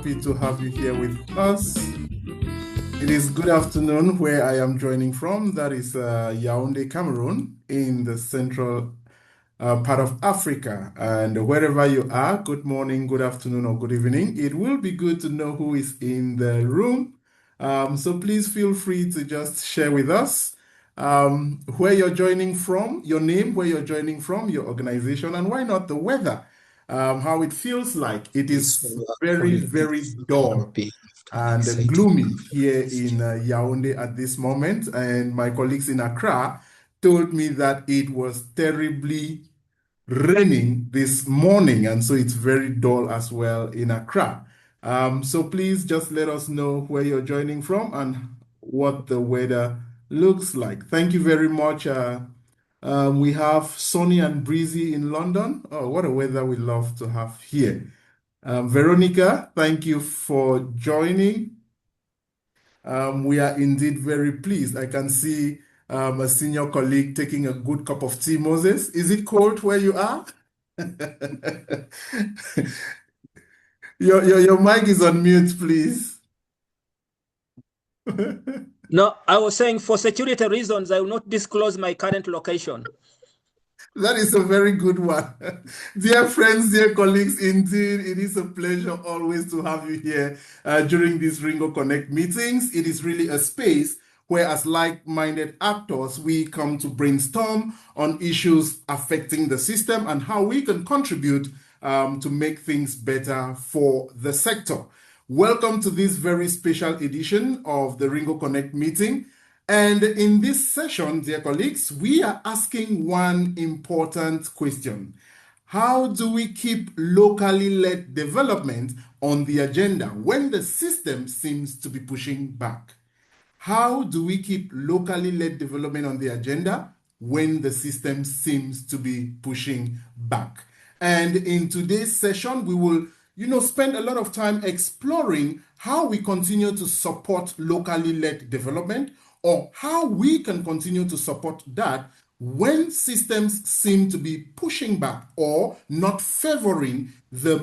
happy to have you here with us. It is good afternoon where I am joining from. That is Yaoundé, Cameroon, in the central part of Africa. And wherever you are, good morning, good afternoon, or good evening. It will be good to know who is in the room. So please feel free to just share with us where you're joining from, your name, where you're joining from, your organization, and why not the weather, how it feels like. It is very, very dull and gloomy here in Yaoundé at this moment. And my colleagues in Accra told me that it was terribly raining this morning, and so it's very dull as well in Accra. So please just let us know where you're joining from and what the weather looks like. Thank you very much. We have sunny and breezy in London. Oh, what a weather we love to have here. Veronica, thank you for joining. We are indeed very pleased. I can see a senior colleague taking a good cup of tea. Moses, is it cold where you are? Your mic is on mute, please. No, I was saying for security reasons, I will not disclose my current location. That is a very good one. Dear friends, dear colleagues, indeed, it is a pleasure always to have you here during these Ringo Connect meetings. It is really a space where, as like-minded actors, we come to brainstorm on issues affecting the system and how we can contribute to make things better for the sector. Welcome to this very special edition of the Ringo Connect meeting. And in this session, dear colleagues, we are asking one important question. How do we keep locally led development on the agenda when the system seems to be pushing back? How do we keep locally led development on the agenda when the system seems to be pushing back? And in today's session, we will spend a lot of time exploring how we continue to support locally led development, or how we can continue to support that when systems seem to be pushing back or not favoring the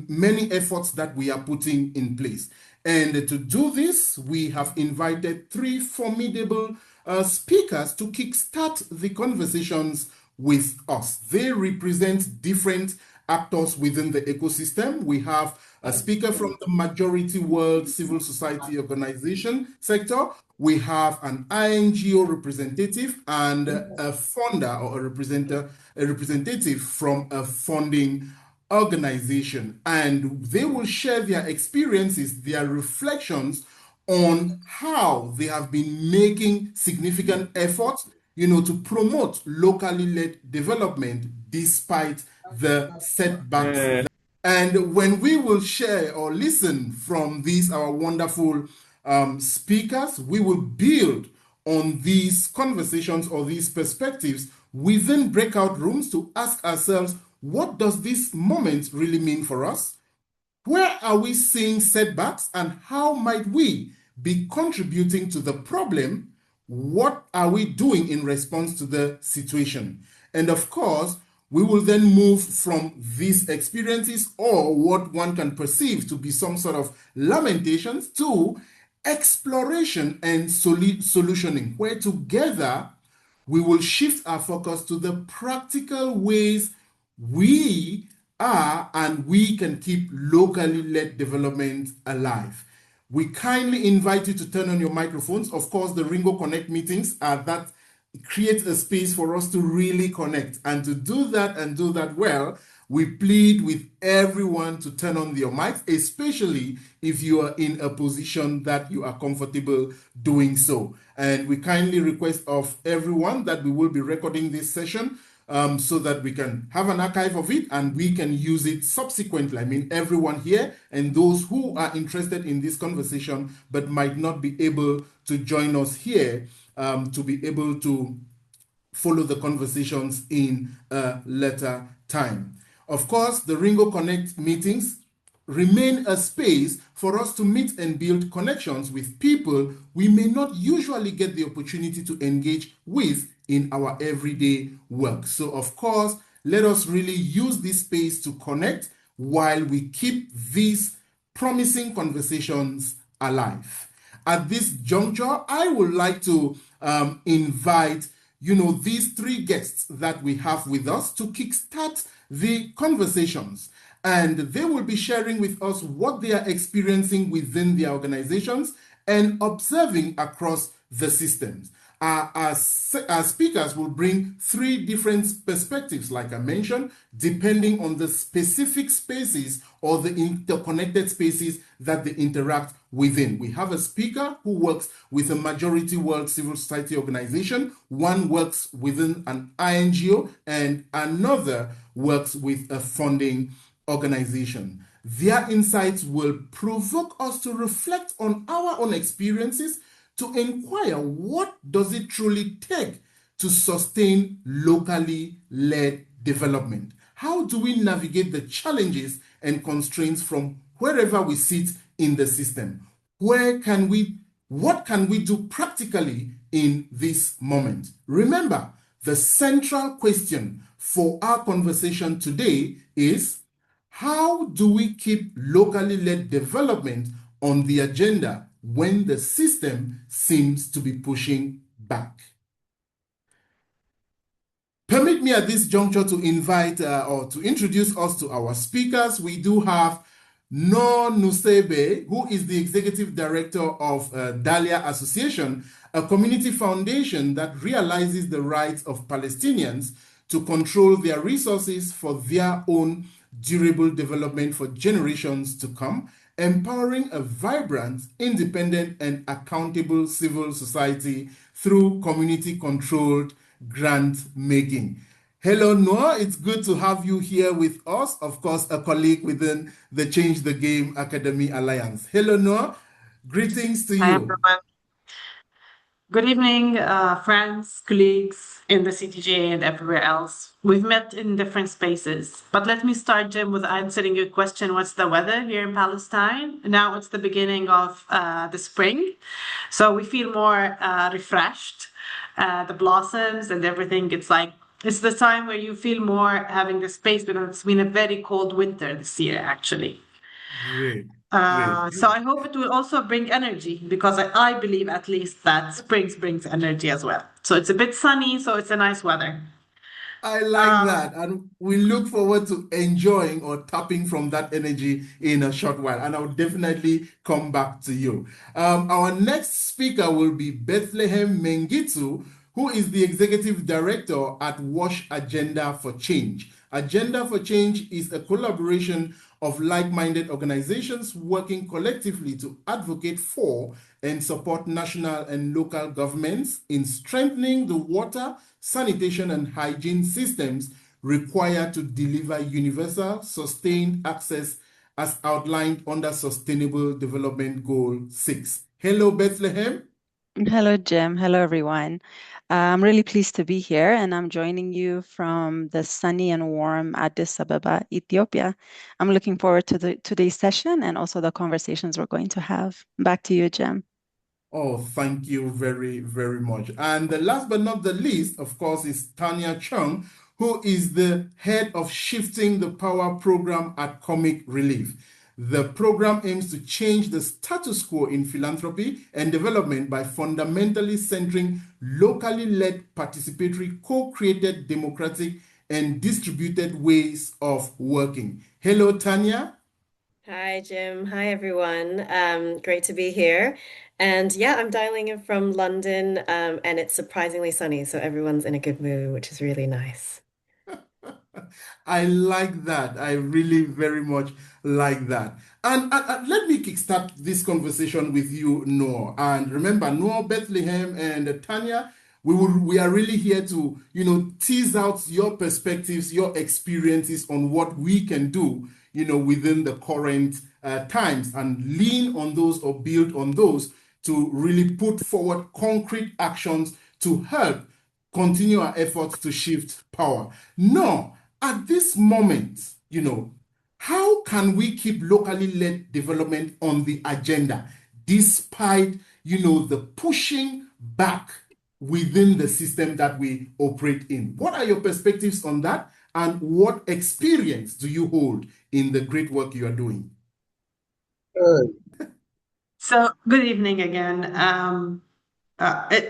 many efforts that we are putting in place. And to do this, we have invited three formidable speakers to kickstart the conversations with us. They represent different actors within the ecosystem. We have a speaker from the Majority World Civil Society Organization sector. We have an INGO representative and a funder or a representative from a funding organization. And they will share their experiences, their reflections on how they have been making significant efforts, to promote locally led development despite the setbacks. And when we will share or listen from these, our wonderful speakers, we will build on these conversations or these perspectives within breakout rooms to ask ourselves, what does this moment really mean for us? Where are we seeing setbacks, and how might we be contributing to the problem? What are we doing in response to the situation? And of course, we will then move from these experiences, or what one can perceive to be some sort of lamentations, to exploration and solutioning, where together we will shift our focus to the practical ways we are and we can keep locally led development alive. We kindly invite you to turn on your microphones. Of course, the Ringo Connect meetings are that create a space for us to really connect. And to do that and do that well, we plead with everyone to turn on your mics, especially if you are in a position that you are comfortable doing so. And we kindly request of everyone that we will be recording this session so that we can have an archive of it and we can use it subsequently. I mean, everyone here and those who are interested in this conversation but might not be able to join us here to be able to follow the conversations in a later time. Of course, the Ringo Connect meetings remain a space for us to meet and build connections with people we may not usually get the opportunity to engage with in our everyday work. So, of course, let us really use this space to connect while we keep these promising conversations alive. At this juncture, I would like to invite, these three guests that we have with us to kickstart the conversations. And they will be sharing with us what they are experiencing within their organizations and observing across the systems. Our speakers will bring three different perspectives, like I mentioned, depending on the specific spaces or the interconnected spaces that they interact within. We have a speaker who works with a majority world civil society organization, one works within an INGO, and another works with a funding organization. Their insights will provoke us to reflect on our own experiences, to inquire what does it truly take to sustain locally led development. How do we navigate the challenges and constraints from wherever we sit in the system? What can we do practically in this moment? Remember, the central question for our conversation today is, how do we keep locally led development on the agenda when the system seems to be pushing back? Permit me at this juncture to invite or to introduce us to our speakers. We do have Noor Nusebe, who is the Executive Director of Dahlia Association, a community foundation that realizes the rights of Palestinians to control their resources for their own durable development for generations to come, empowering a vibrant, independent, and accountable civil society through community-controlled grant making. Hello, Noor. It's good to have you here with us. Of course, a colleague within the Change the Game Academy Alliance. Hello, Noor. Greetings to Hi, you. everyone. Good evening, friends, colleagues in the CTJ and everywhere else. We've met in different spaces, but let me start, Jim, with answering your question, what's the weather here in Palestine? Now it's the beginning of the spring, so we feel more refreshed. The blossoms and everything, it's the time where you feel more having the space because it's been a very cold winter this year, actually. Great, great. So I hope it will also bring energy because I believe at least that springs brings energy as well. So it's a bit sunny, so it's a nice weather. I like Um, that. And we look forward to enjoying or tapping from that energy in a short while. And I'll definitely come back to you. Our next speaker will be Bethlehem Mengitu, who is the Executive Director at WASH Agenda for Change. Agenda for Change is a collaboration of like-minded organizations working collectively to advocate for and support national and local governments in strengthening the water, sanitation, and hygiene systems required to deliver universal, sustained access as outlined under Sustainable Development Goal 6. Hello, Bethlehem. Hello, Jim. Hello, everyone. I'm really pleased to be here, and I'm joining you from the sunny and warm Addis Ababa, Ethiopia. I'm looking forward to today's session and also the conversations we're going to have. Back to you, Jim. Oh, thank you very, very much. And the last but not the least, of course, is Tanya Chung, who is the head of Shifting the Power program at Comic Relief. The program aims to change the status quo in philanthropy and development by fundamentally centering locally led, participatory, co-created, democratic, and distributed ways of working. Hello, Tanya. Hi, Jim. Hi, everyone. Great to be here. And yeah, I'm dialing in from London, and it's surprisingly sunny, so everyone's in a good mood, which is really nice. I like that. I really very much like that. And let me kickstart this conversation with you, Noor. And remember, Noor, Bethlehem, and Tanya, we are really here to tease out your perspectives, your experiences on what we can do within the current times, and lean on those or build on those to really put forward concrete actions to help continue our efforts to shift power. No, at this moment, how can we keep locally led development on the agenda despite, the pushing back within the system that we operate in? What are your perspectives on that? And what experience do you hold in the great work you are doing? Good. So, good evening again.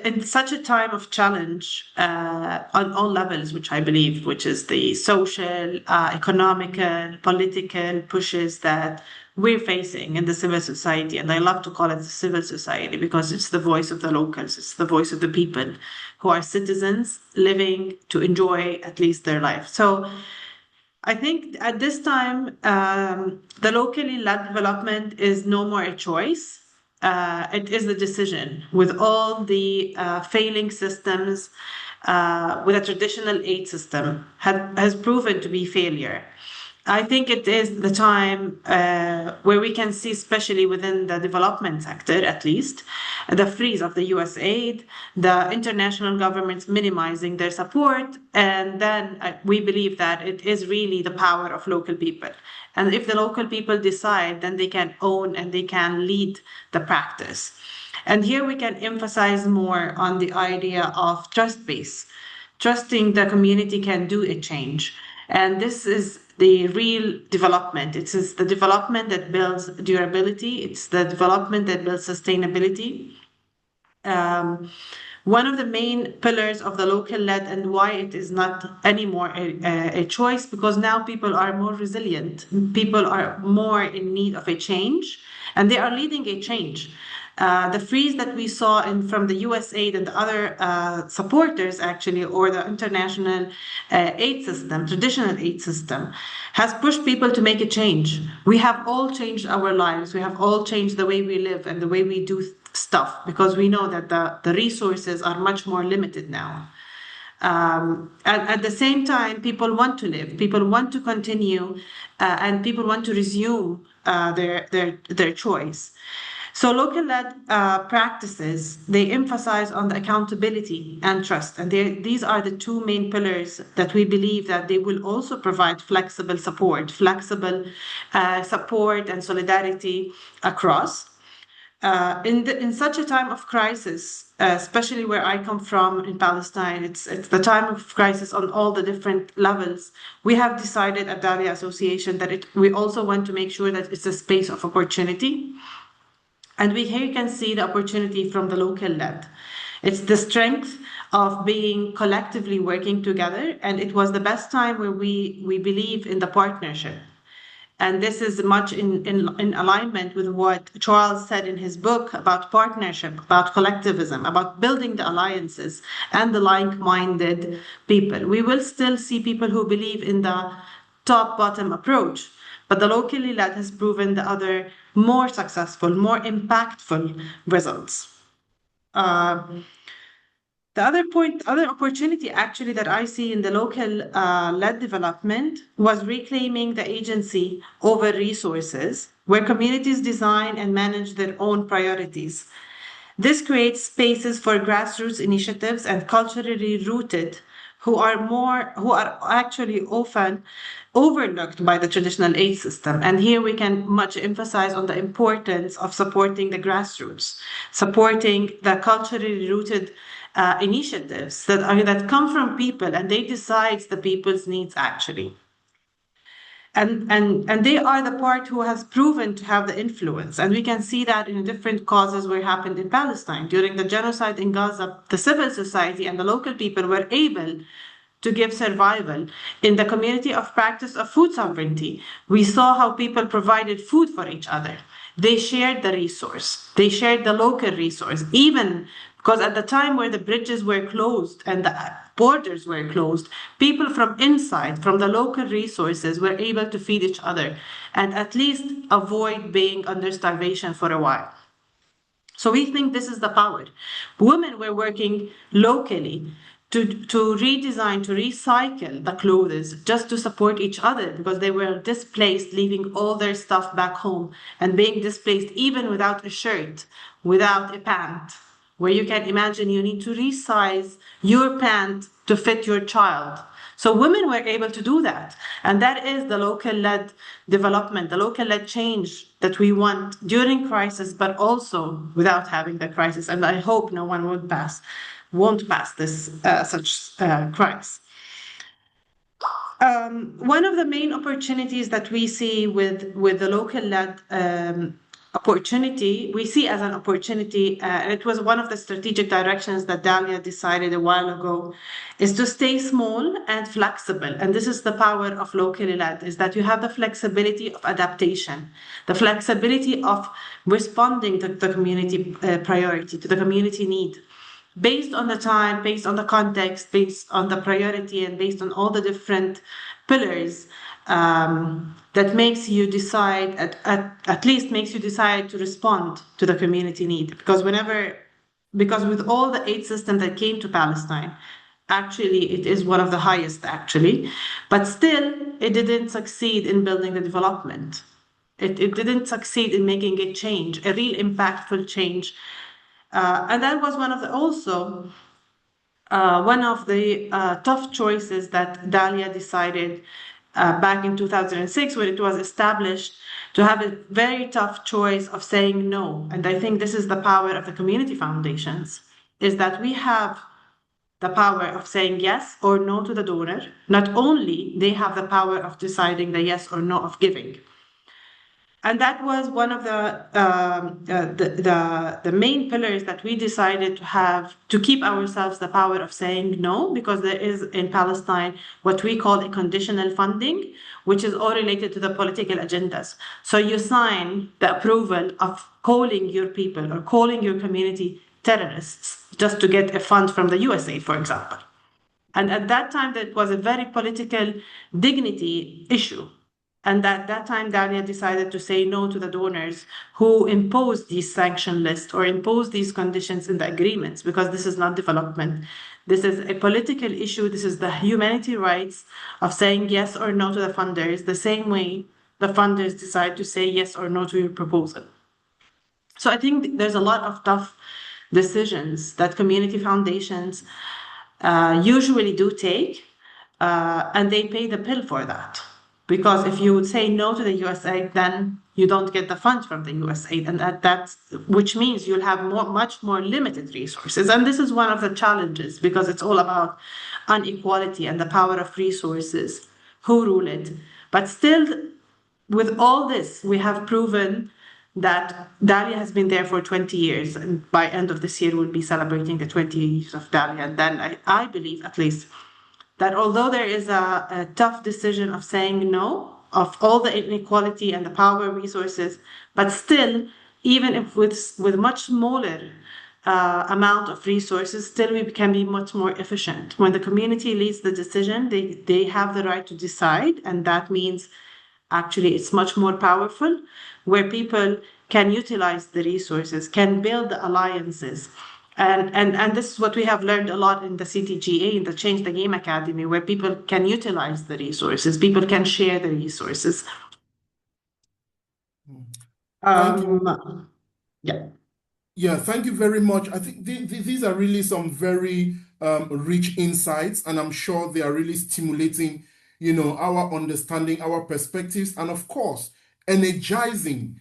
In such a time of challenge on all levels, which I believe, which is the social, economical, political pushes that we're facing in the civil society, and I love to call it the civil society because it's the voice of the locals, it's the voice of the people who are citizens living to enjoy at least their life. So I think at this time, the locally led development is no more a choice. It is a decision. With all the failing systems, with a traditional aid system, has proven to be failure. I think it is the time where we can see, especially within the development sector, at least, the freeze of the US aid, the international governments minimizing their support, and then we believe that it is really the power of local people. And if the local people decide, then they can own and they can lead the practice. And here we can emphasize more on the idea of trust base, trusting the community can do a change. And this is the real development. It is the development that builds durability. It's the development that builds sustainability. One of the main pillars of the local led and why it is not anymore a choice, because now people are more resilient. People are more in need of a change, and they are leading a change. The freeze that we saw from the US aid and the other supporters, actually, or the international aid system, traditional aid system, has pushed people to make a change. We have all changed our lives. We have all changed the way we live and the way we do stuff because we know that the resources are much more limited now. And at the same time, people want to live, people want to continue, and people want to resume their choice. So local-led practices, they emphasize on the accountability and trust. And these are the two main pillars that we believe that they will also provide flexible support and solidarity across. In such a time of crisis, especially where I come from in Palestine, it's the time of crisis on all the different levels. We have decided at Dahlia Association that we also want to make sure that it's a space of opportunity. And here you can see the opportunity from the local led. It's the strength of being collectively working together. And it was the best time where we believe in the partnership. And this is much in alignment with what Charles said in his book about partnership, about collectivism, about building the alliances and the like-minded people. We will still see people who believe in the top-bottom approach, but the locally led has proven the other more successful, more impactful results. The other opportunity actually that I see in the local led development was reclaiming the agency over resources, where communities design and manage their own priorities. This creates spaces for grassroots initiatives and culturally rooted who are actually often overlooked by the traditional aid system. And here we can much emphasize on the importance of supporting the grassroots, supporting the culturally rooted initiatives that come from people and they decide the people's needs actually. And they are the part who has proven to have the influence. And we can see that in different causes where happened in Palestine. During the genocide in Gaza, the civil society and the local people were able to give survival. In the community of practice of food sovereignty, we saw how people provided food for each other. They shared the resource. They shared the local resource, even because at the time where the bridges were closed and the borders were closed, people from inside, from the local resources, were able to feed each other and at least avoid being under starvation for a while. So we think this is the power. Women were working locally to redesign, to recycle the clothes just to support each other because they were displaced, leaving all their stuff back home and being displaced even without a shirt, without a pant, where you can imagine you need to resize your pant to fit your child. So women were able to do that. And that is the local-led development, the local-led change that we want during crisis, but also without having the crisis. And I hope no one won't pass this such crisis. One of the main opportunities that we see with the local-led opportunity, we see as an opportunity, and it was one of the strategic directions that Dalia decided a while ago, is to stay small and flexible. And this is the power of locally led, is that you have the flexibility of adaptation, the flexibility of responding to the community priority, to the community need, based on the time, based on the context, based on the priority, and based on all the different pillars that makes you decide, at least makes you decide to respond to the community need. Because with all the aid system that came to Palestine, actually it is one of the highest actually, but still it didn't succeed in building the development. It didn't succeed in making a change, a real impactful change. And that was one of the tough choices that Dalia decided back in 2006 when it was established, to have a very tough choice of saying no. And I think this is the power of the community foundations, is that we have the power of saying yes or no to the donor. Not only they have the power of deciding the yes or no of giving. And that was one of the main pillars that we decided to have, to keep ourselves the power of saying no, because there is in Palestine what we call a conditional funding, which is all related to the political agendas. So you sign the approval of calling your people or calling your community terrorists just to get a fund from the USA, for example. And at that time, that was a very political dignity issue. And at that time, Dalia decided to say no to the donors who imposed these sanction lists or imposed these conditions in the agreements, because this is not development. This is a political issue. This is the humanity rights of saying yes or no to the funders, the same way the funders decide to say yes or no to your proposal. So I think there's a lot of tough decisions that community foundations usually do take, and they pay the pill for that. Because if you say no to the USA, then you don't get the funds from the USA, and that's which means you'll have much more limited resources. And this is one of the challenges, because it's all about inequality and the power of resources, who rule it. But still, with all this, we have proven that Dalia has been there for 20 years, and by end of this year, we'll be celebrating the 20 years of Dalia. And then I believe, at least, that although there is a tough decision of saying no, of all the inequality and the power resources, but still, even if with much smaller amount of resources, still we can be much more efficient. When the community leads the decision, they have the right to decide, and that means actually it's much more powerful, where people can utilize the resources, can build alliances. And this is what we have learned a lot in the CTGA, in the Change the Game Academy, where people can utilize the resources, people can share the resources. Thank you. Yeah. Yeah, thank you very much. I think these are really some very rich insights, and I'm sure they are really stimulating, our understanding, our perspectives, and of course, energizing,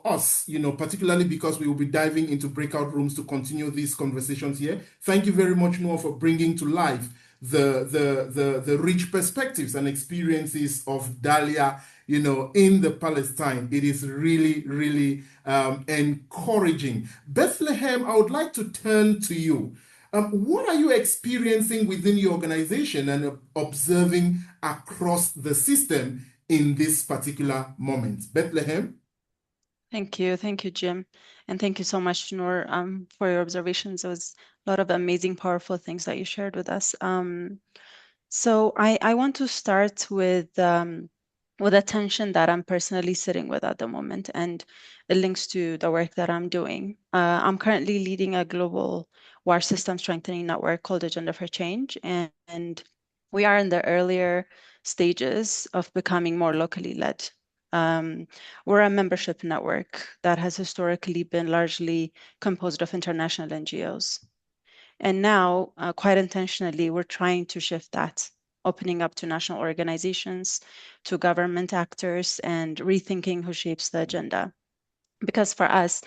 us, particularly because we will be diving into breakout rooms to continue these conversations here. Thank you very much, Noah, for bringing to life the rich perspectives and experiences of Dalia, in the Palestine. It is really, really encouraging. Bethlehem, I would like to turn to you. What are you experiencing within your organization and observing across the system in this particular moment? Bethlehem? Thank you, Jim, and thank you so much, Noor, for your observations. It was a lot of amazing, powerful things that you shared with us. So I want to start with a tension that I'm personally sitting with at the moment, and it links to the work that I'm doing. I'm currently leading a global war system strengthening network called Agenda for Change, and we are in the earlier stages of becoming more locally led. We're a membership network that has historically been largely composed of international NGOs. And now, quite intentionally, we're trying to shift that, opening up to national organizations, to government actors, and rethinking who shapes the agenda. Because for us,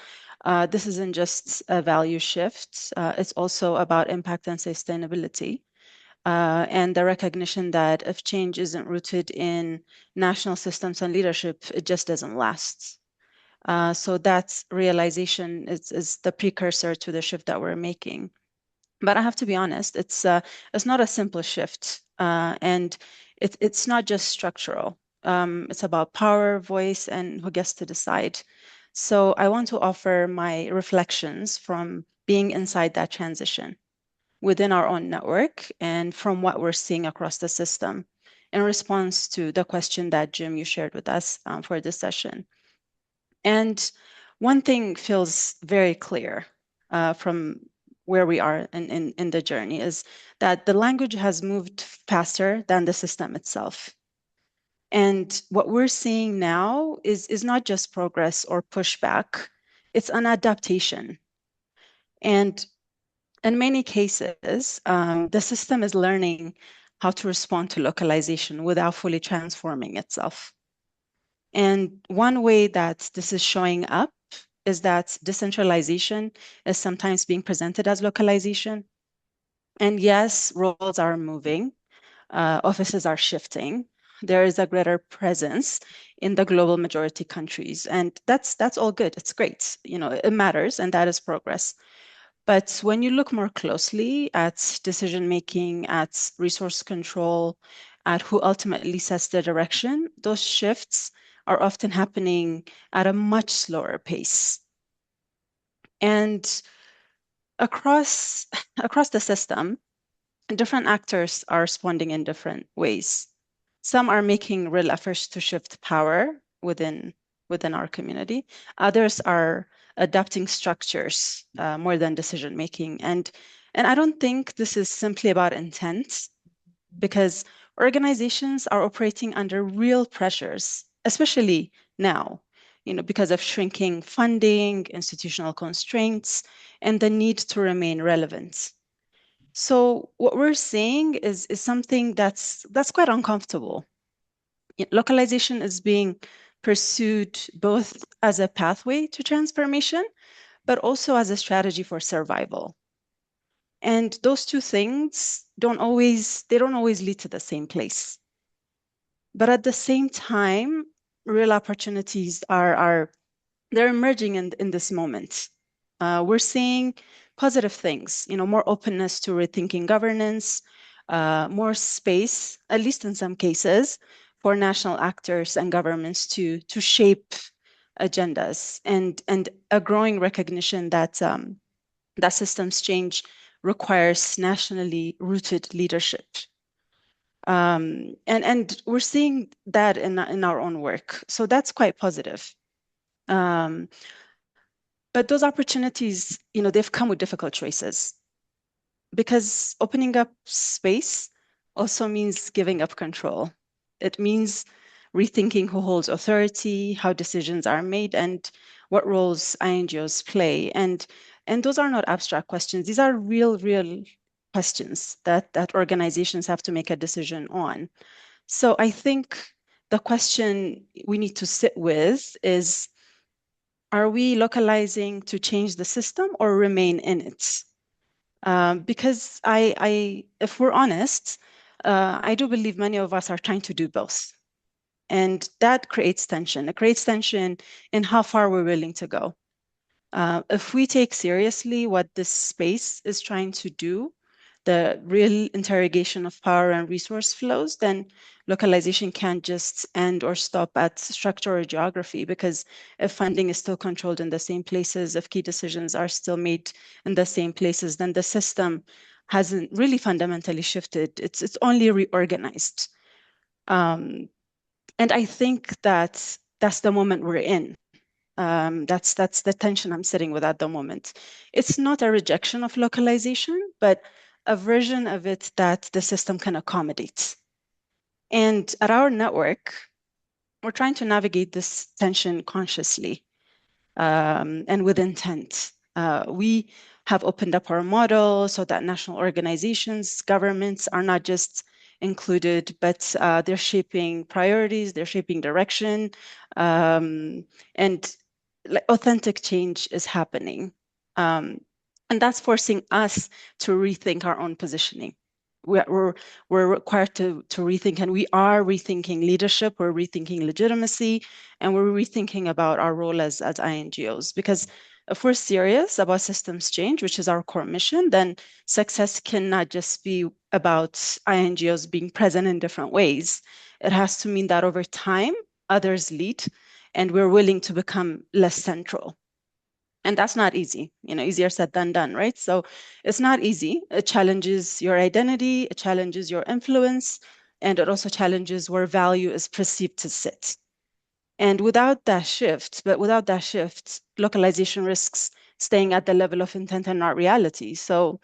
this isn't just a value shift, it's also about impact and sustainability. And the recognition that if change isn't rooted in national systems and leadership, it just doesn't last. So that realization is the precursor to the shift that we're making. But I have to be honest, it's not a simple shift, and it's not just structural. It's about power, voice, and who gets to decide. So I want to offer my reflections from being inside that transition within our own network and from what we're seeing across the system in response to the question that Jim, you shared with us for this session. And one thing feels very clear from where we are in the journey is that the language has moved faster than the system itself. And what we're seeing now is not just progress or pushback, it's an adaptation. And in many cases, the system is learning how to respond to localization without fully transforming itself. And one way that this is showing up is that decentralization is sometimes being presented as localization. And yes, roles are moving, offices are shifting. There is a greater presence in the global majority countries, and that's all good. It's great. It matters, and that is progress. But when you look more closely at decision making, at resource control, at who ultimately sets the direction, those shifts are often happening at a much slower pace. And across the system, different actors are responding in different ways. Some are making real efforts to shift power within our community. Others are adapting structures more than decision making. And I don't think this is simply about intent, because organizations are operating under real pressures, especially now, because of shrinking funding, institutional constraints, and the need to remain relevant. So what we're seeing is something that's quite uncomfortable. Localization is being pursued both as a pathway to transformation, but also as a strategy for survival. And those two things don't always lead to the same place. But at the same time, real opportunities they're emerging in this moment. We're seeing positive things, more openness to rethinking governance, more space, at least in some cases, for national actors and governments to shape agendas, and a growing recognition that that systems change requires nationally rooted leadership. And we're seeing that in our own work. So that's quite positive. Um, but those opportunities, they've come with difficult choices, because opening up space also means giving up control. It means rethinking who holds authority, how decisions are made, and what roles INGOs play. And those are not abstract questions. These are real questions that organizations have to make a decision on. So I think the question we need to sit with is, are we localizing to change the system or remain in it? Because if we're honest, I do believe many of us are trying to do both. And that creates tension. It creates tension in how far we're willing to go. If we take seriously what this space is trying to do, the real interrogation of power and resource flows, then localization can't just end or stop at structure or geography, because if funding is still controlled in the same places, if key decisions are still made in the same places, then the system hasn't really fundamentally shifted. It's only reorganized. And I think that's the moment we're in. That's the tension I'm sitting with at the moment. It's not a rejection of localization, but a version of it that the system can accommodate. And at our network, we're trying to navigate this tension consciously and with intent. We have opened up our model so that national organizations, governments are not just included, but they're shaping priorities, they're shaping direction, and authentic change is happening. And that's forcing us to rethink our own positioning. we're required to rethink, and we are rethinking leadership, we're rethinking legitimacy, and we're rethinking about our role as INGOs. Because if we're serious about systems change, which is our core mission, then success cannot just be about INGOs being present in different ways. It has to mean that over time, others lead, and we're willing to become less central. And that's not easy, easier said than done, right? So it's not easy. It challenges your identity, it challenges your influence, and it also challenges where value is perceived to sit. And without that shift, localization risks staying at the level of intent and not reality. So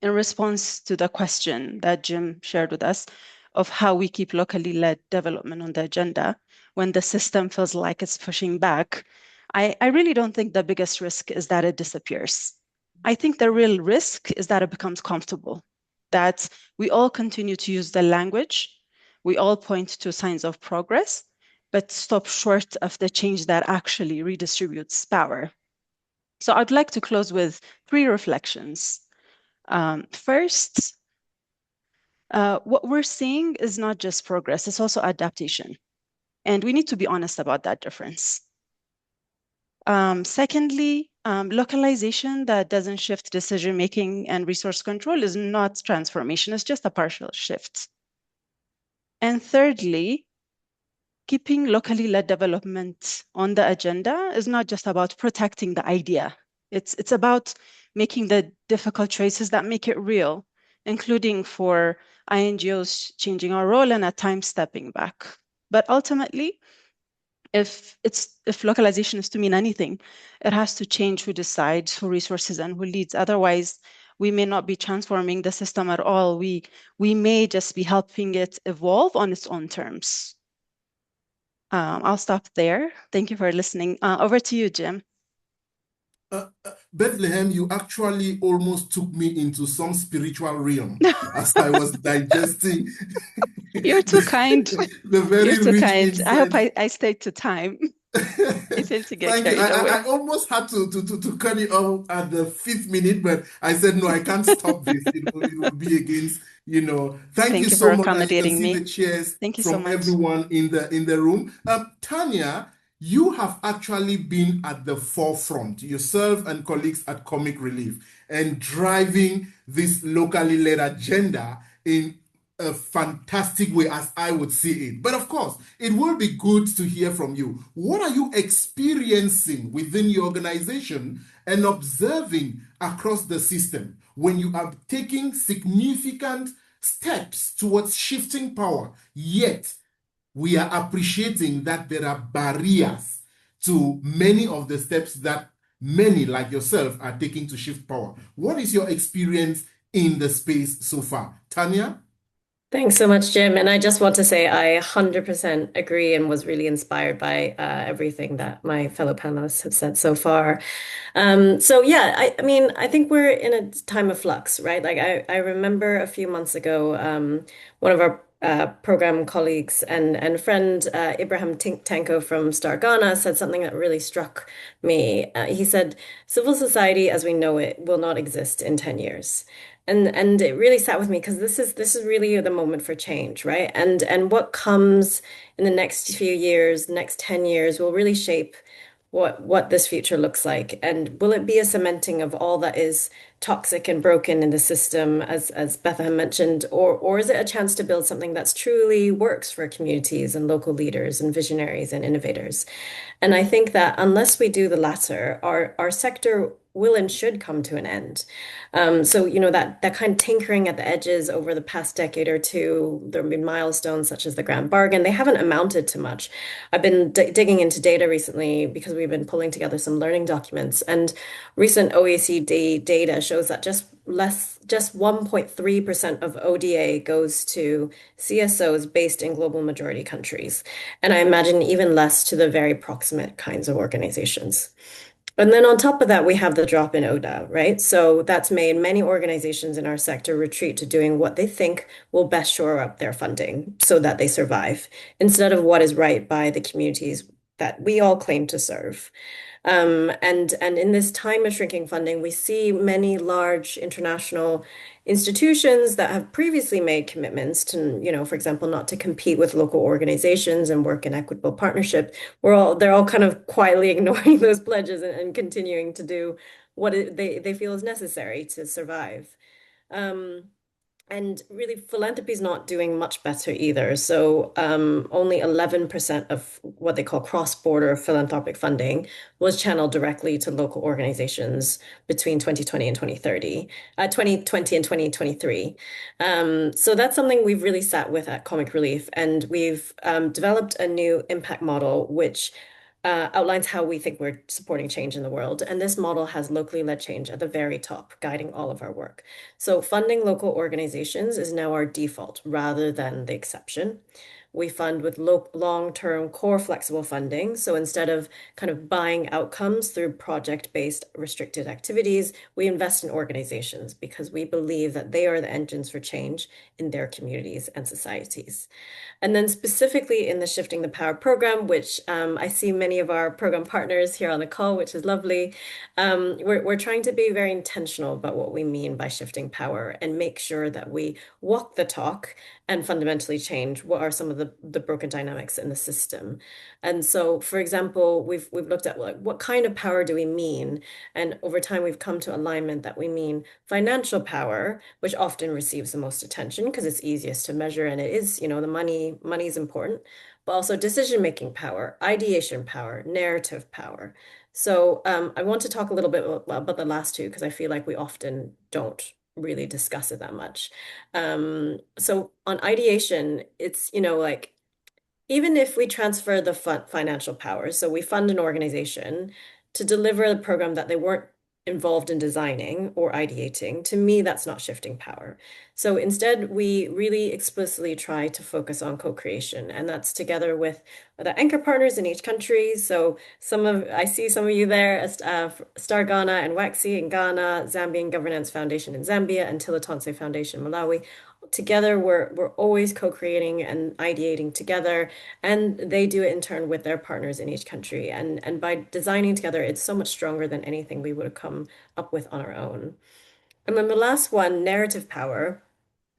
in response to the question that Jim shared with us of how we keep locally led development on the agenda when the system feels like it's pushing back, I really don't think the biggest risk is that it disappears. I think the real risk is that it becomes comfortable, that we all continue to use the language, we all point to signs of progress, but stop short of the change that actually redistributes power. So I'd like to close with 3 reflections. First, what we're seeing is not just progress, it's also adaptation. And we need to be honest about that difference. Secondly, localization that doesn't shift decision-making and resource control is not transformation, it's just a partial shift. And thirdly, keeping locally led development on the agenda is not just about protecting the idea. It's about making the difficult choices that make it real, including for INGOs changing our role and at times stepping back. But ultimately, if localization is to mean anything, it has to change who decides, who resources, and who leads. Otherwise, we may not be transforming the system at all. We may just be helping it evolve on its own terms. I'll stop there. Thank you for listening. Over to you, Jim. Bethlehem, you actually almost took me into some spiritual realm as I was digesting. You're too kind. The very You're too rich kind. insight. I hope I stayed to time. I tend to get Thank you. carried away. I almost had to cut it off at the 5th minute, but I said, no, I can't stop this. It will be against, Thank you for so much. As you can accommodating see me. the cheers Thank you so from much. everyone in the room. Tanya, you have actually been at the forefront, yourself and colleagues at Comic Relief, and driving this locally led agenda in a fantastic way as I would see it. But of course, it will be good to hear from you. What are you experiencing within your organization and observing across the system when you are taking significant steps towards shifting power, yet we are appreciating that there are barriers to many of the steps that many like yourself are taking to shift power? What is your experience in the space so far? Tanya? Thanks so much, Jim. And I just want to say I 100% agree and was really inspired by everything that my fellow panelists have said so far. So yeah, I mean, I think we're in a time of flux, right? Like I remember a few months ago, one of our program colleagues and friend Ibrahim Tanko from Star Ghana said something that really struck me. He said, "Civil society as we know it will not exist in 10 years." And it really sat with me because this is really the moment for change, right? And what comes in the next few years, next 10 years will really shape what this future looks like. And will it be a cementing of all that is toxic and broken in the system, as Bethlehem mentioned, or is it a chance to build something that's truly works for communities and local leaders and visionaries and innovators? And I think that unless we do the latter, our sector will and should come to an end. So, that kind of tinkering at the edges over the past decade or two, there have been milestones such as the Grand Bargain. They haven't amounted to much. I've been digging into data recently because we've been pulling together some learning documents, and recent OECD data shows that just 1.3% of ODA goes to CSOs based in global majority countries. And I imagine even less to the very proximate kinds of organizations. And then on top of that, we have the drop in ODA, right? So that's made many organizations in our sector retreat to doing what they think will best shore up their funding so that they survive, instead of what is right by the communities that we all claim to serve. And in this time of shrinking funding, we see many large international institutions that have previously made commitments to, for example, not to compete with local organizations and work in equitable partnership. They're all kind of quietly ignoring those pledges and continuing to do what they feel is necessary to survive. Um, and really, philanthropy is not doing much better either. So, only 11% of what they call cross-border philanthropic funding was channeled directly to local organizations between 2020 and 2020 and 2023. So that's something we've really sat with at Comic Relief, and we've developed a new impact model, which outlines how we think we're supporting change in the world. And this model has locally led change at the very top, guiding all of our work. So funding local organizations is now our default rather than the exception. We fund with long-term core flexible funding. So instead of kind of buying outcomes through project-based restricted activities, we invest in organizations because we believe that they are the engines for change in their communities and societies. And then specifically in the Shifting the Power program, which I see many of our program partners here on the call, which is lovely. We're trying to be very intentional about what we mean by shifting power and make sure that we walk the talk and fundamentally change what are some of the broken dynamics in the system. And so, for example, we've looked at what kind of power do we mean? And over time, we've come to alignment that we mean financial power, which often receives the most attention because it's easiest to measure and it is, the money is important, but also decision-making power, ideation power, narrative power. So I want to talk a little bit about the last two because I feel like we often don't really discuss it that much. So on ideation, it's, like even if we transfer the financial power, so we fund an organization to deliver the program that they weren't involved in designing or ideating, to me, that's not shifting power. So instead, we really explicitly try to focus on co-creation, and that's together with the anchor partners in each country. So I see some of you there, Star Ghana and Waxi in Ghana, Zambian Governance Foundation in Zambia, and Tilatonse Foundation in Malawi. Together, we're always co-creating and ideating together, and they do it in turn with their partners in each country. And by designing together, it's so much stronger than anything we would have come up with on our own. And then the last one, narrative power.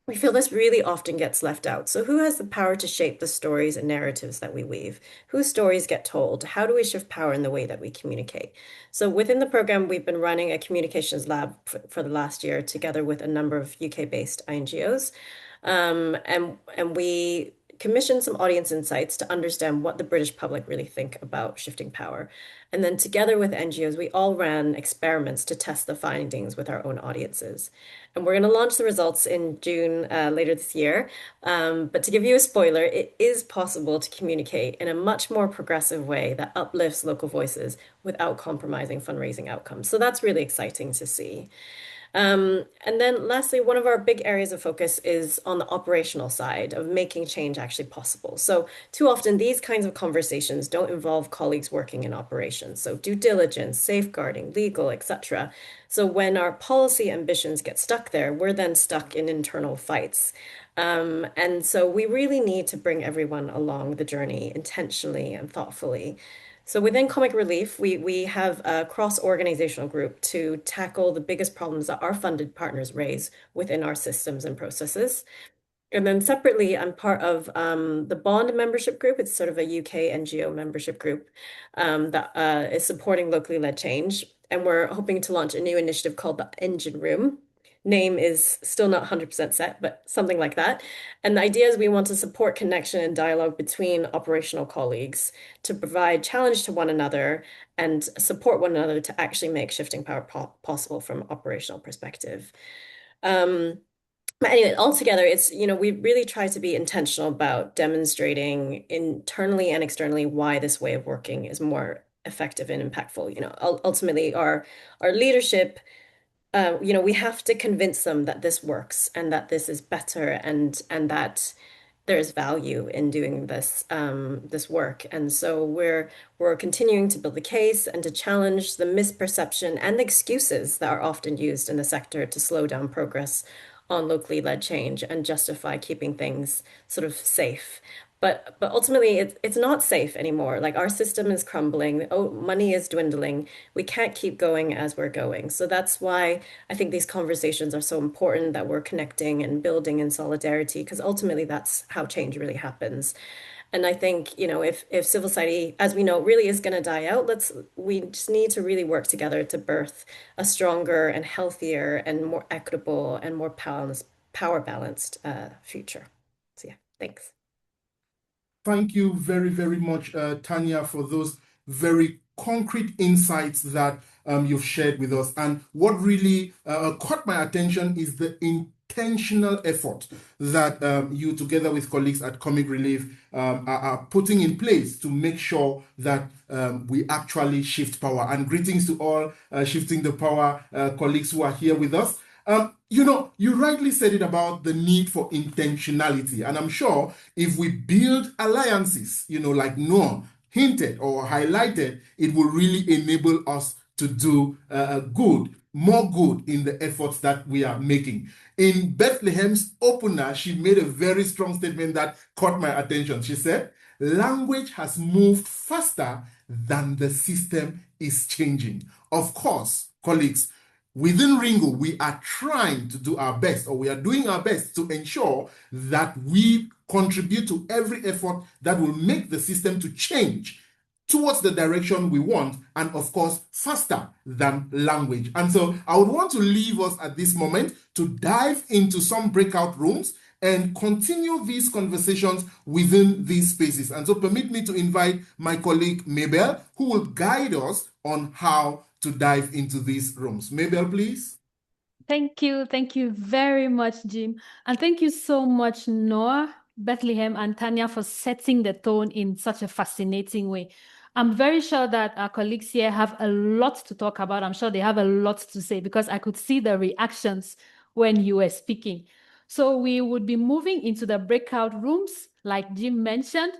We feel this really often gets left out. So who has the power to shape the stories and narratives that we weave? Whose stories get told? How do we shift power in the way that we communicate? So within the program, we've been running a communications lab for the last year together with a number of UK-based NGOs. And we commissioned some audience insights to understand what the British public really think about shifting power. And then together with NGOs, we all ran experiments to test the findings with our own audiences. And we're going to launch the results in June later this year. But to give you a spoiler, it is possible to communicate in a much more progressive way that uplifts local voices without compromising fundraising outcomes. So that's really exciting to see. And then lastly, one of our big areas of focus is on the operational side of making change actually possible. So too often these kinds of conversations don't involve colleagues working in operations. So due diligence, safeguarding, legal, etc. So when our policy ambitions get stuck there, we're then stuck in internal fights. And so we really need to bring everyone along the journey intentionally and thoughtfully. So within Comic Relief, we have a cross-organizational group to tackle the biggest problems that our funded partners raise within our systems and processes. And then separately, I'm part of the Bond membership group. It's sort of a UK NGO membership group that is supporting locally led change. And we're hoping to launch a new initiative called the Engine Room. Name is still not 100% set, but something like that. And the idea is we want to support connection and dialogue between operational colleagues to provide challenge to one another and support one another to actually make shifting power possible from an operational perspective. But anyway, altogether, it's, we really try to be intentional about demonstrating internally and externally why this way of working is more effective and impactful. Ultimately, our leadership, we have to convince them that this works and that this is better and that there's value in doing this work. And so we're continuing to build the case and to challenge the misperception and the excuses that are often used in the sector to slow down progress on locally led change and justify keeping things sort of safe. But ultimately, it's not safe anymore. Like our system is crumbling. Oh, money is dwindling. We can't keep going as we're going. So that's why I think these conversations are so important, that we're connecting and building in solidarity, because ultimately that's how change really happens. And I think, if civil society, as we know, really is going to die out, we just need to really work together to birth a stronger and healthier and more equitable and more power balanced future. So yeah, thanks. Thank you very, very much, Tanya, for those very concrete insights that you've shared with us. And what really caught my attention is the intentional effort that you, together with colleagues at Comic Relief, are putting in place to make sure that we actually shift power. And greetings to all Shifting the Power colleagues who are here with us. You rightly said it about the need for intentionality. And I'm sure if we build alliances, like Noah hinted or highlighted, it will really enable us to do more good in the efforts that we are making. In Bethlehem's opener, she made a very strong statement that caught my attention. She said, language has moved faster than the system is changing. Of course, colleagues, within Ringo, we are trying to do our best, or we are doing our best to ensure that we contribute to every effort that will make the system to change towards the direction we want, and of course, faster than language. And so I would want to leave us at this moment to dive into some breakout rooms and continue these conversations within these spaces. And so permit me to invite my colleague Mabel, who will guide us on how to dive into these rooms. Mabel, please. Thank you. Thank you very much, Jim. And thank you so much, Noah, Bethlehem, and Tanya, for setting the tone in such a fascinating way. I'm very sure that our colleagues here have a lot to talk about. I'm sure they have a lot to say, because I could see the reactions when you were speaking. So we would be moving into the breakout rooms, like Jim mentioned.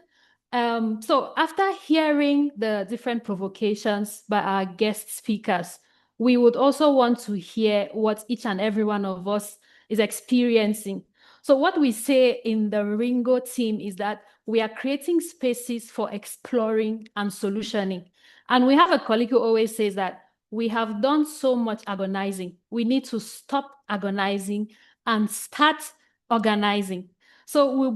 So after hearing the different provocations by our guest speakers, we would also want to hear what each and every one of us is experiencing. So what we say in the Ringo team is that we are creating spaces for exploring and solutioning. And we have a colleague who always says that we have done so much agonizing. We need to stop agonizing and start organizing. So we'll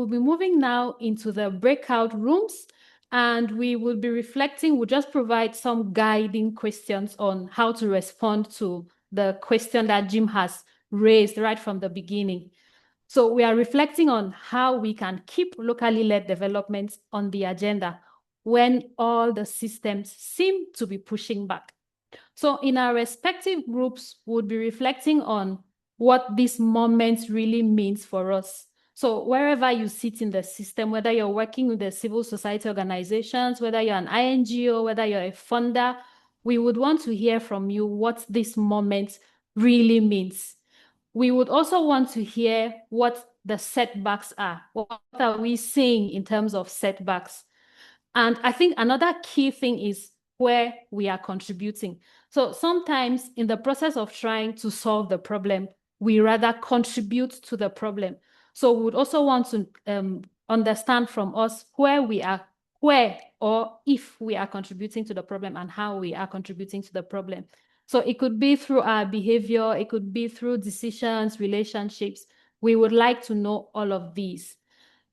be moving now into the breakout rooms, and we will be reflecting. We'll just provide some guiding questions on how to respond to the question that Jim has raised right from the beginning. So we are reflecting on how we can keep locally led development on the agenda when all the systems seem to be pushing back. So in our respective groups, we'll be reflecting on what this moment really means for us. So wherever you sit in the system, whether you're working with the civil society organizations, whether you're an INGO, whether you're a funder, we would want to hear from you what this moment really means. We would also want to hear what the setbacks are. What are we seeing in terms of setbacks? And I think another key thing is where we are contributing. So sometimes in the process of trying to solve the problem, we rather contribute to the problem. So we would also want to understand from us where or if we are contributing to the problem and how we are contributing to the problem. So it could be through our behavior, it could be through decisions, relationships. We would like to know all of these.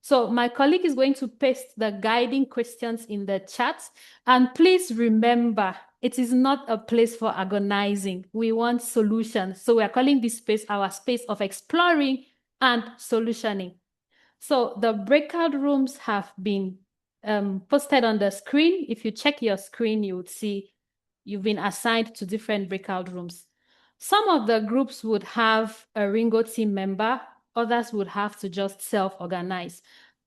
So my colleague is going to paste the guiding questions in the chat. And please remember, it is not a place for agonizing. We want solutions. So we are calling this space our space of exploring and solutioning. So the breakout rooms have been posted on the screen. If you check your screen, you would see you've been assigned to different breakout rooms. Some of the groups would have a Ringo team member. Others would have to just self-organize.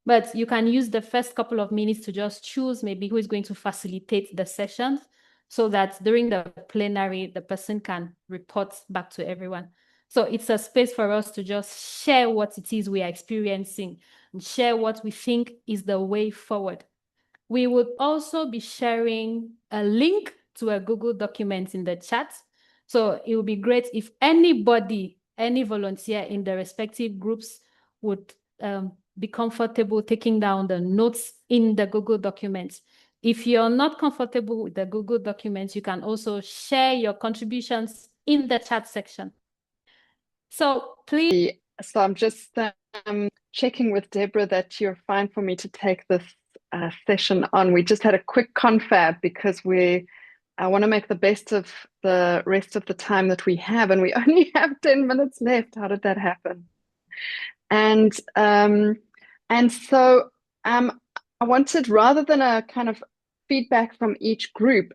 But you can use the first couple of minutes to just choose maybe who is going to facilitate the sessions, so that during the plenary, the person can report back to everyone. So it's a space for us to just share what it is we are experiencing and share what we think is the way forward. We would also be sharing a link to a Google document in the chat. So it would be great if anybody, any volunteer in the respective groups would be comfortable taking down the notes in the Google documents. If you're not comfortable with the Google documents, you can also share your contributions in the chat section. So please. So I'm just checking with Deborah that you're fine for me to take this session on. We just had a quick confab because I want to make the best of the rest of the time that we have, and we only have 10 minutes left. How did that happen? And so I wanted, rather than a kind of feedback from each group,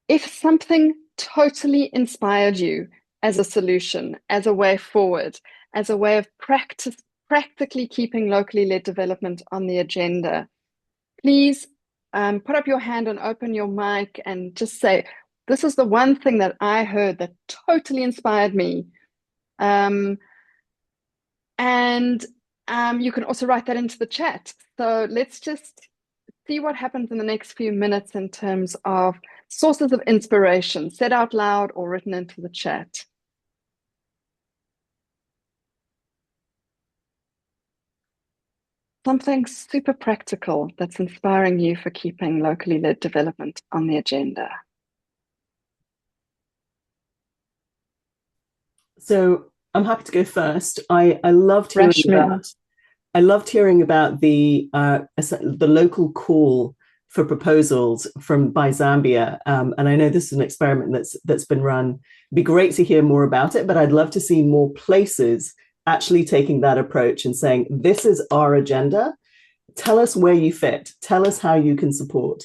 if something totally inspired you as a solution, as a way forward, as a way of practically keeping locally led development on the agenda, please put up your hand and open your mic and just say, this is the one thing that I heard that totally inspired me. And you can also write that into the chat. So let's just see what happens in the next few minutes in terms of sources of inspiration, said out loud or written into the chat. Something super practical that's inspiring you for keeping locally led development on the agenda. So I'm happy to go first. I loved hearing about the local call for proposals by Zambia, and I know this is an experiment that's been run. It'd be great to hear more about it, but I'd love to see more places actually taking that approach and saying, this is our agenda. Tell us where you fit. Tell us how you can support.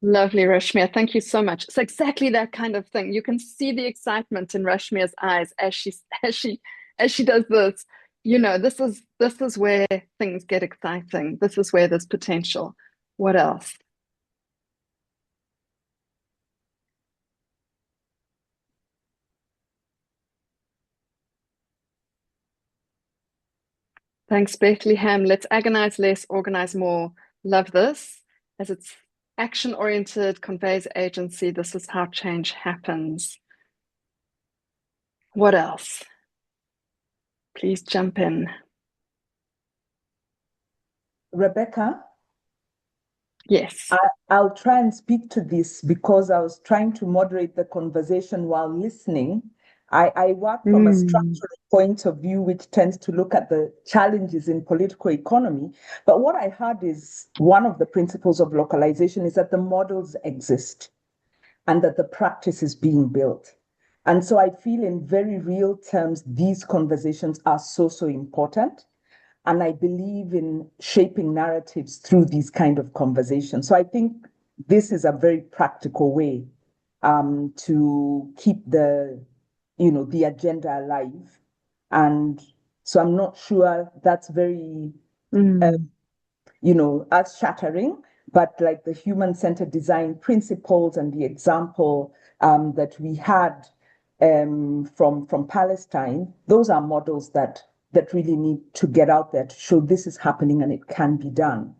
Lovely, Rashmia. Thank you so much. It's exactly that kind of thing. You can see the excitement in Rashmia's eyes as she does this. You know, this is where things get exciting. This is where there's potential. What else? Thanks, Bethlehem. Let's agonize less, organize more. Love this. As it's action-oriented, conveys agency. This is how change happens. What else? Please jump in. Rebecca? Yes. I'll try and speak to this because I was trying to moderate the conversation while listening. I work from a structural point of view, which tends to look at the challenges in political economy. But what I heard is one of the principles of localization is that the models exist and that the practice is being built. And so I feel in very real terms, these conversations are so important. And I believe in shaping narratives through these kind of conversations. So I think this is a very practical way to keep the agenda alive. And so I'm not sure that's very, earth-shattering, but like the human-centered design principles and the example that we had from Palestine, those are models that really need to get out there to show this is happening and it can be done.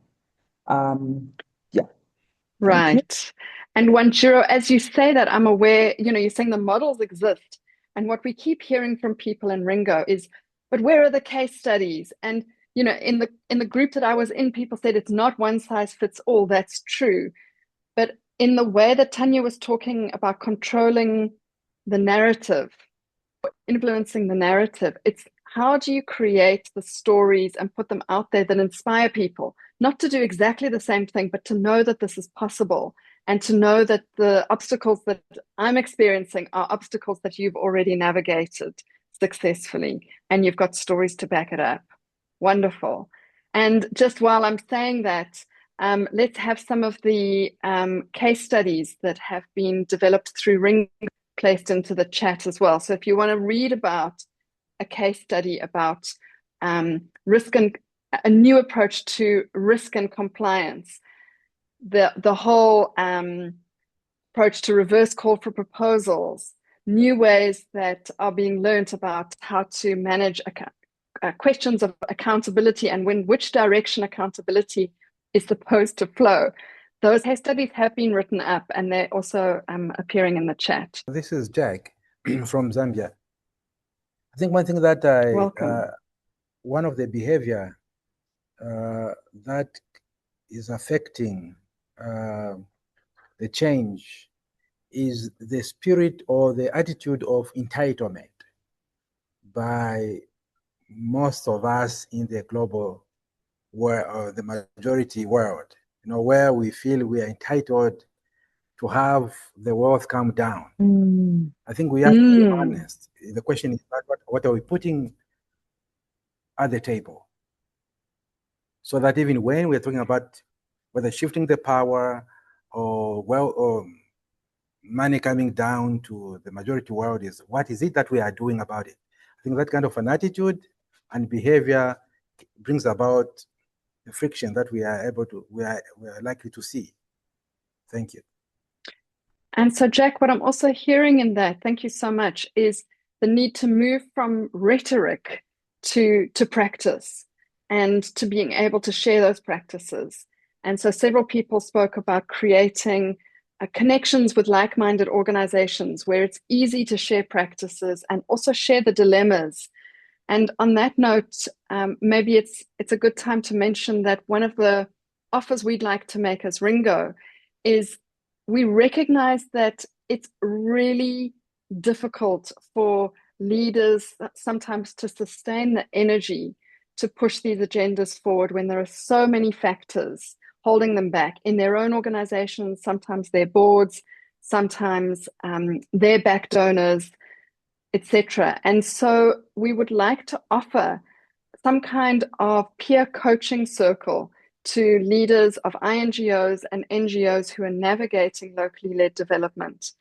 Right. And Wanjiro, as you say that, I'm aware, you're saying the models exist. And what we keep hearing from people in Ringo is, but where are the case studies? And, in the group that I was in, people said it's not one size fits all. That's true. But in the way that Tanya was talking about controlling the narrative, influencing the narrative, it's how do you create the stories and put them out there that inspire people, not to do exactly the same thing, but to know that this is possible and to know that the obstacles that I'm experiencing are obstacles that you've already navigated successfully and you've got stories to back it up. Wonderful. And just while I'm saying that, let's have some of the case studies that have been developed through Ringo placed into the chat as well. So if you want to read about a case study about risk and a new approach to risk and compliance, the whole approach to reverse call for proposals, new ways that are being learned about how to manage questions of accountability and which direction accountability is supposed to flow. Those case studies have been written up and they're also appearing in the chat. This is Jack from Zambia. I think one thing that one of the behavior that is affecting the change is the spirit or the attitude of entitlement by most of us in the global world, or the majority world, where we feel we are entitled to have the wealth come down. I think we have to be honest. The question is, what are we putting at the table? So that even when we're talking about whether shifting the power or money coming down to the majority world, is what is it that we are doing about it? I think that kind of an attitude and behavior brings about the friction that we are likely to see. Thank you. And so, Jack, what I'm also hearing in that, thank you so much, is the need to move from rhetoric to practice and to being able to share those practices. And so several people spoke about creating connections with like-minded organizations where it's easy to share practices and also share the dilemmas. And on that note, maybe it's a good time to mention that one of the offers we'd like to make as Ringo is we recognize that it's really difficult for leaders sometimes to sustain the energy to push these agendas forward when there are so many factors holding them back in their own organizations, sometimes their boards, sometimes their back donors, etc. And so we would like to offer some kind of peer coaching circle to leaders of INGOs and NGOs who are navigating locally led development,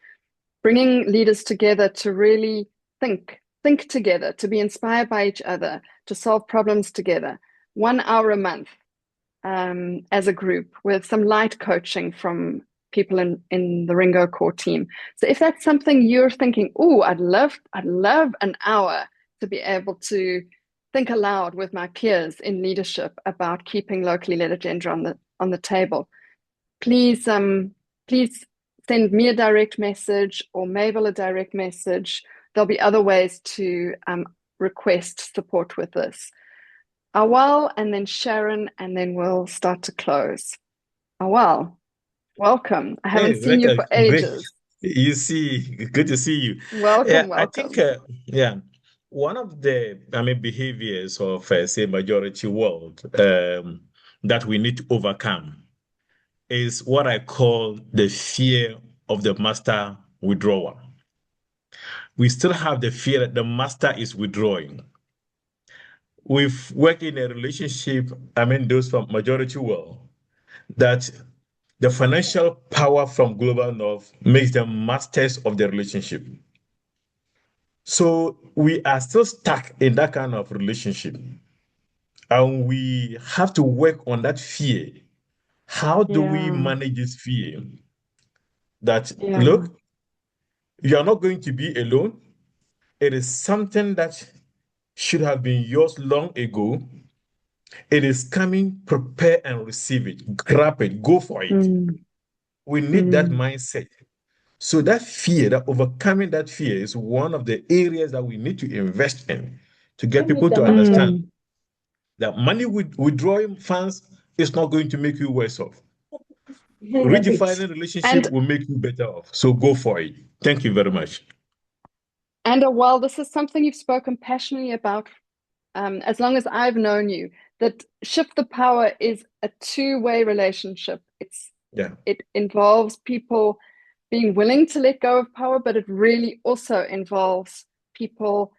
bringing leaders together to really think together, to be inspired by each other, to solve problems together. 1 hour a month as a group with some light coaching from people in the Ringo core team. So if that's something you're thinking, oh, I'd love an hour to be able to think aloud with my peers in leadership about keeping locally led agenda on the table, please send me a direct message or Mabel a direct message. There'll be other ways to request support with this. Awal, and then Sharon, and then we'll start to close. Awal, welcome. I haven't seen you for ages. You see, good to see you. Welcome. I think, one of the, behaviors of, say, majority world that we need to overcome is what I call the fear of the master withdrawer. We still have the fear that the master is withdrawing. We've worked in a relationship, those from majority world, that the financial power from Global North makes them masters of the relationship. So we are still stuck in that kind of relationship. And we have to work on that fear. How do we manage this fear? That, look, you are not going to be alone. It is something that should have been yours long ago. It is coming, prepare and receive it. Grab it, go for it. We need that mindset. So that fear, that overcoming that fear is one of the areas that we need to invest in to get people to understand that money withdrawing funds is not going to make you worse off. Redefining relationship will make you better off. So go for it. Thank you very much. And while this is something you've spoken passionately about as long as I've known you, that Shift the Power is a two-way relationship. It involves people being willing to let go of power, but it really also involves people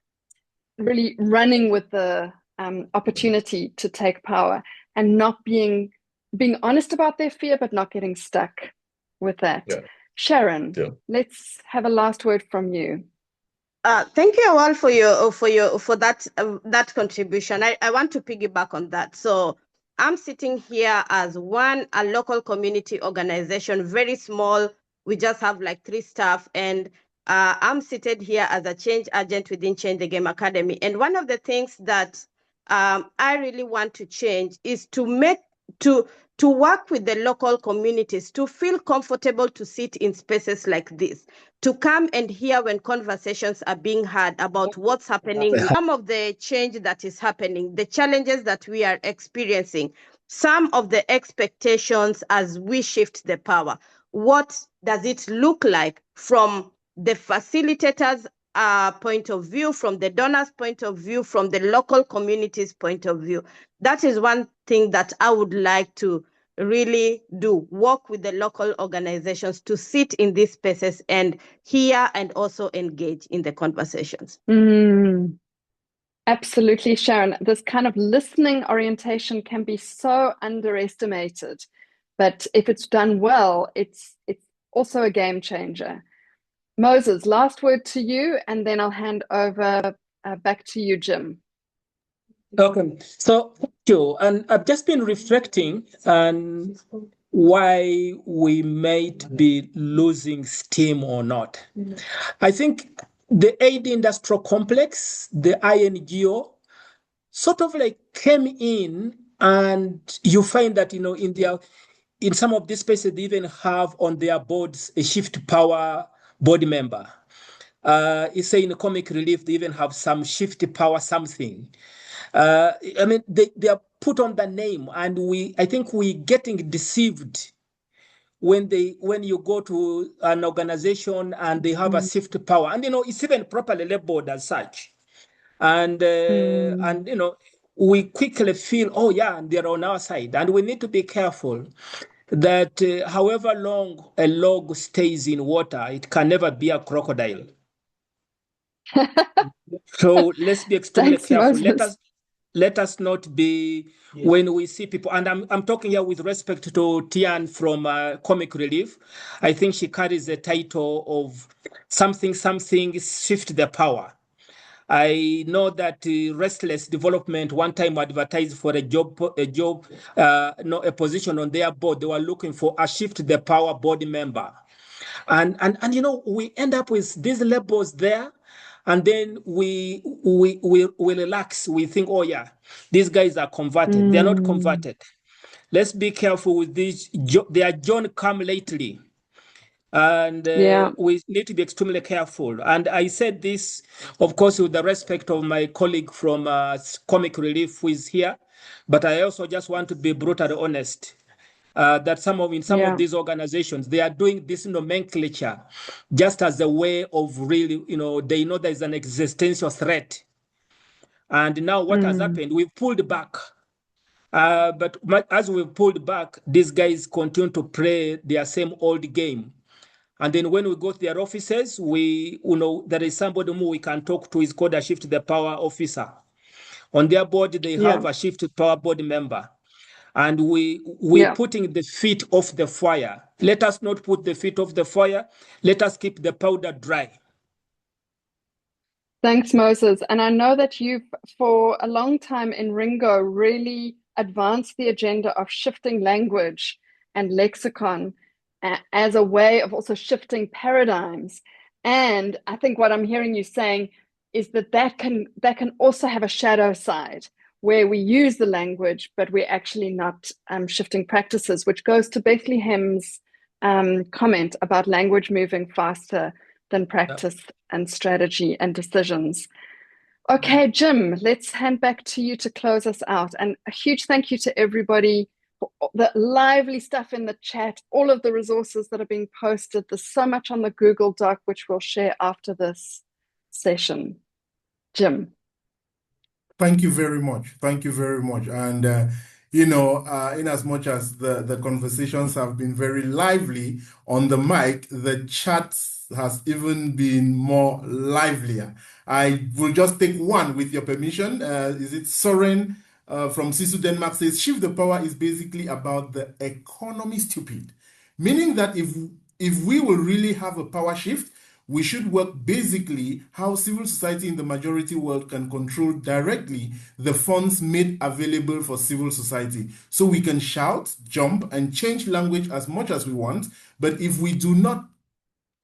really running with the opportunity to take power and not being honest about their fear, but not getting stuck with that. Sharon, let's have a last word from you. Thank you all for that contribution. I want to piggyback on that. So I'm sitting here as a local community organization, very small. We just have like 3 staff, and I'm seated here as a change agent within Change the Game Academy. And one of the things that I really want to change is to to work with the local communities, to feel comfortable to sit in spaces like this, to come and hear when conversations are being had about what's happening, some of the change that is happening, the challenges that we are experiencing, some of the expectations as we shift the power. What does it look like from the facilitators' point of view, from the donors' point of view, from the local community's point of view? That is one thing that I would like to really do, work with the local organizations to sit in these spaces and hear and also engage in the conversations. Absolutely, Sharon. This kind of listening orientation can be so underestimated, but if it's done well, it's also a game changer. Moses, last word to you, and then I'll hand over back to you, Jim. Okay, so thank you. And I've just been reflecting on why we might be losing steam or not. I think the aid industrial complex, the INGO, sort of like came in, and you find that, in some of these spaces, they even have on their boards a shift power board member. It's say in comic relief, they even have some shift power something. They are put on the name, and I think we're getting deceived when you go to an organization and they have a shift power, and it's even properly labeled as such, and we quickly feel, oh yeah, they're on our side, and we need to be careful that however long a log stays in water, it can never be a crocodile. So let's be extremely careful. Let us not be, when we see people, and I'm talking here with respect to Tian from Comic Relief. I think she carries the title of something shift the power. I know that Restless Development one time advertised for a position on their board. They were looking for a shift the power board member, and we end up with these labels there. And then we relax. We think, oh yeah, these guys are converted. They are not converted. Let's be careful with these. They are John come lately. And we need to be extremely careful. And I said this, of course, with the respect of my colleague from Comic Relief who is here. But I also just want to be brutally honest. That some of these organizations, they are doing this nomenclature just as a way of really, they know there's an existential threat. And now what has happened? We've pulled back. But as we've pulled back, these guys continue to play their same old game. And then when we go to their offices, there is somebody who we can talk to. Is called a shift the power officer. On their board, they have a shift power board member. And we're putting the feet off the fire. Let us not put the feet off the fire. Let us keep the powder dry. Thanks, Moses. And I know that you've, for a long time in Ringo, really advanced the agenda of shifting language and lexicon as a way of also shifting paradigms. And I think what I'm hearing you saying is that can also have a shadow side, where we use the language, but we're actually not shifting practices, which goes to Bethlehem's comment about language moving faster than practice and strategy and decisions. Okay, Jim, let's hand back to you to close us out. And a huge thank you to everybody for the lively stuff in the chat, all of the resources that are being posted. There's so much on the Google Doc, which we'll share after this session. Jim. Thank you very much. Thank you very much. And, in as much as the conversations have been very lively on the mic, the chat has even been more livelier. I will just take one with your permission. Is it Soren from Sisu Denmark says, shift the power is basically about the economy stupid. Meaning that if we will really have a power shift, we should work basically how civil society in the majority world can control directly the funds made available for civil society. So we can shout, jump, and change language as much as we want. But if we do not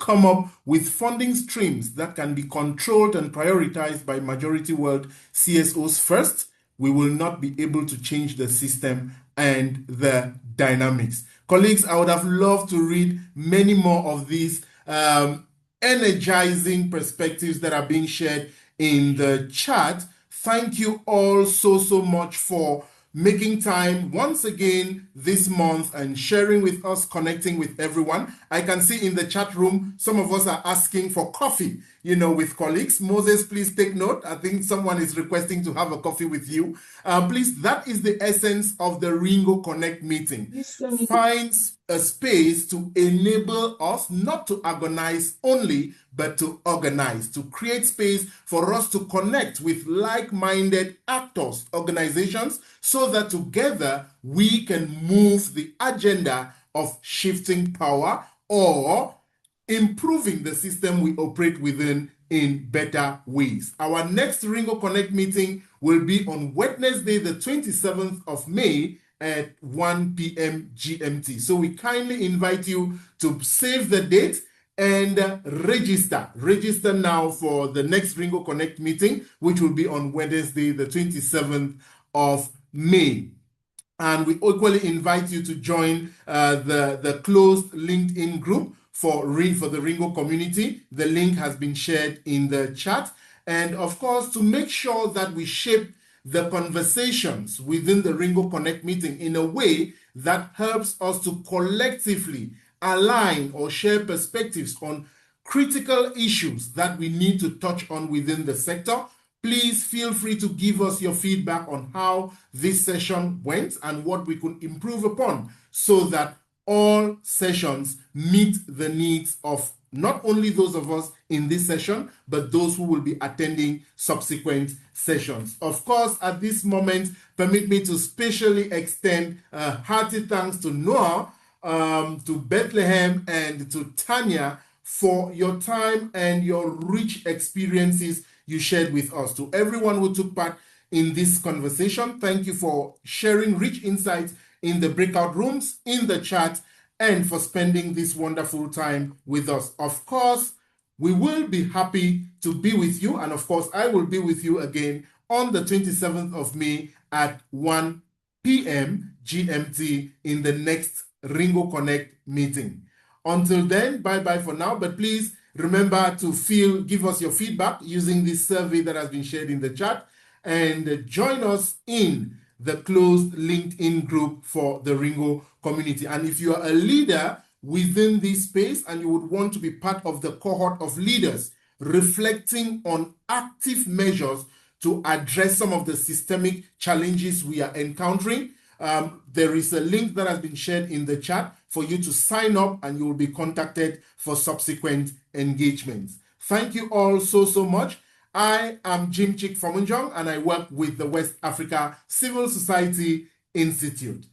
come up with funding streams that can be controlled and prioritized by majority world CSOs first, we will not be able to change the system and the dynamics. Colleagues, I would have loved to read many more of these energizing perspectives that are being shared in the chat. Thank you all so much for making time once again this month and sharing with us, connecting with everyone. I can see in the chat room, some of us are asking for coffee, with colleagues. Moses, please take note. I think someone is requesting to have a coffee with you. Please, that is the essence of the Ringo Connect meeting. Find a space to enable us not to agonize only, but to organize, to create space for us to connect with like-minded actors, organizations, so that together we can move the agenda of shifting power or improving the system we operate within in better ways. Our next Ringo Connect meeting will be on Wednesday, the 27th of May at 1 p.m. GMT. So we kindly invite you to save the date and register. Register now for the next Ringo Connect meeting, which will be on Wednesday, the 27th of May. And we equally invite you to join the closed LinkedIn group for the Ringo community. The link has been shared in the chat. And of course, to make sure that we shape the conversations within the Ringo Connect meeting in a way that helps us to collectively align or share perspectives on critical issues that we need to touch on within the sector. Please feel free to give us your feedback on how this session went and what we could improve upon so that all sessions meet the needs of not only those of us in this session, but those who will be attending subsequent sessions. Of course, at this moment, permit me to specially extend hearty thanks to Noah, to Bethlehem, and to Tanya for your time and your rich experiences you shared with us. To everyone who took part in this conversation, thank you for sharing rich insights in the breakout rooms, in the chat, and for spending this wonderful time with us. Of course, we will be happy to be with you, and of course, I will be with you again on the 27th of May at 1 p.m. GMT in the next Ringo Connect meeting. Until then, bye-bye for now, but please remember to give us your feedback using this survey that has been shared in the chat, and join us in the closed LinkedIn group for the Ringo community. And if you are a leader within this space and you would want to be part of the cohort of leaders reflecting on active measures to address some of the systemic challenges we are encountering, there is a link that has been shared in the chat for you to sign up, and you will be contacted for subsequent engagements. Thank you all so much. I am Jim Chik Fomunjong, and I work with the West Africa Civil Society Institute.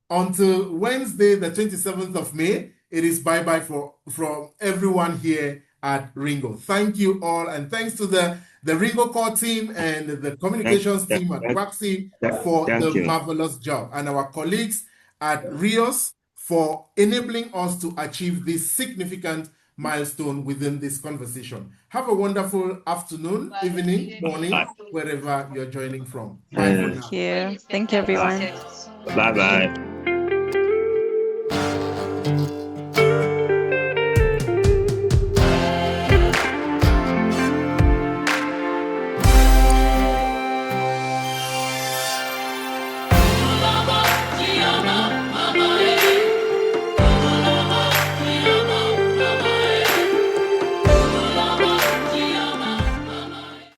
Until Wednesday, the 27th of May, it is bye-bye from everyone here at Ringo. Thank you all, and thanks to the Ringo core team and the communications team at Waxy for the marvelous job, and our colleagues at Rios for enabling us to achieve this significant milestone within this conversation. Have a wonderful afternoon, evening, morning, wherever you're joining from. Bye for now. Thank you. Thank you, everyone. Bye-bye.